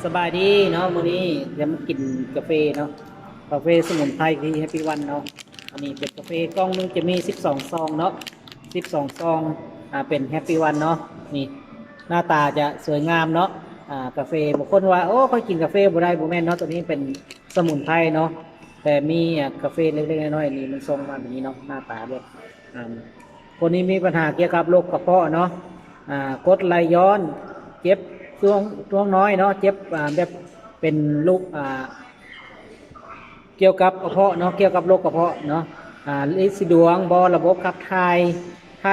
สบายดีเนาะมื้อนี้จะมากินกาแฟเนาะกาแฟสมุนไพรที่แฮปปี้วันเนาะอันนี้เป็นกาแฟกล่องหนึงจะมี12ซองเนาะ12ซองเป็นแฮปปี้วันเนาะนี่หน้าตาจะสวยงามเนาะกาแฟบางคนว่าโอ้ค่อยกินกาแฟบ่ได้บ่แม่นเนาะตัวนี้เป็นสมุนไพรเนาะแต่มีกาแฟเล็กๆน้อยๆนี่มันทรงมาแบบนี้เนาะหน้าตาแบบอ่าคนนี้มีปัญหาเกี่ยวกับโรคกระเพาะเนาะกรดไหลย้อนเจ็บช่วงน้อยเนาะเจ็บแบบเป็นลูกเกี่ยวกับกระเพาะเนาะเกี่ยวกับโรคกระเพาะเนาะลินสีดวงระบบขับถ่า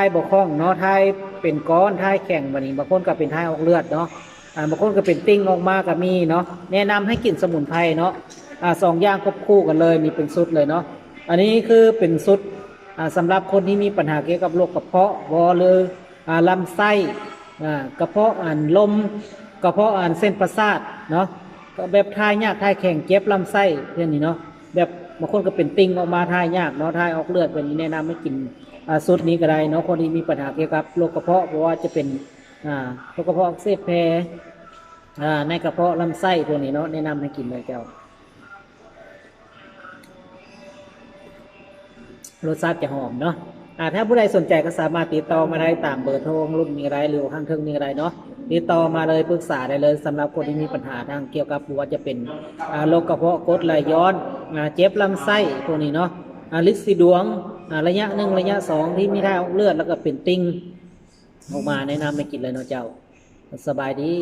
ยบกพร่องเนาะถ่ายเป็นก้อนถ่ายแข็งแบบนี้บางคนก็เป็นถ่ายออกเลือดเนาะบางคนก็เป็นติ่งออกมาก็มีเนาะแนะนำให้กินสมุนไพรเนาะสองอย่างควบคู่กันเลยมีเป็นสุดเลยเนาะอันนี้คือเป็นสุดสำหรับคนที่มีปัญหาเกี่ยวกับโรคกระเพาะหรือลำไส้กระเพาะลมกระเพาะเส้นประสาทเนาะก็แบบทายยากทายแข็งเจ็บลำไส้เช่นนี้เนาะแบบบางคนก็เป็นติ่งออกมาทายยากเนาะทายออกเลือดแบบนี้แนะนำให้กินสูตรนี้ก็ได้เนาะคนที่มีปัญหาเกี่ยวกับโรคกระเพาะเพราะว่าจะเป็นโรคกระเพาะอักเสบแพ้ในกระเพาะลำไส้พวกนี้เนาะแนะนำให้กินเลยเจ้ารสชาติจะหอมเนาะถ้าผู้ใดสนใจก็สามารถติดต่อมาได้ตามเบอร์โทรรุ่นมีไรหรือข้างเทิงมีไรเนาะติดต่อมาเลยปรึกษาได้เลยสำหรับคนที่มีปัญหาทางเกี่ยวกับว่าจะเป็นโรคกระเพาะกรดไหลย้อนเจ็บลำไส้พวกนี้เนาะลินสีดวงระยะ1ระยะ2ที่มีท่าออกเลือดแล้วก็เป็นติ่งออกมาแนะนำให้กินเลยเนาะเจ้าสบายดี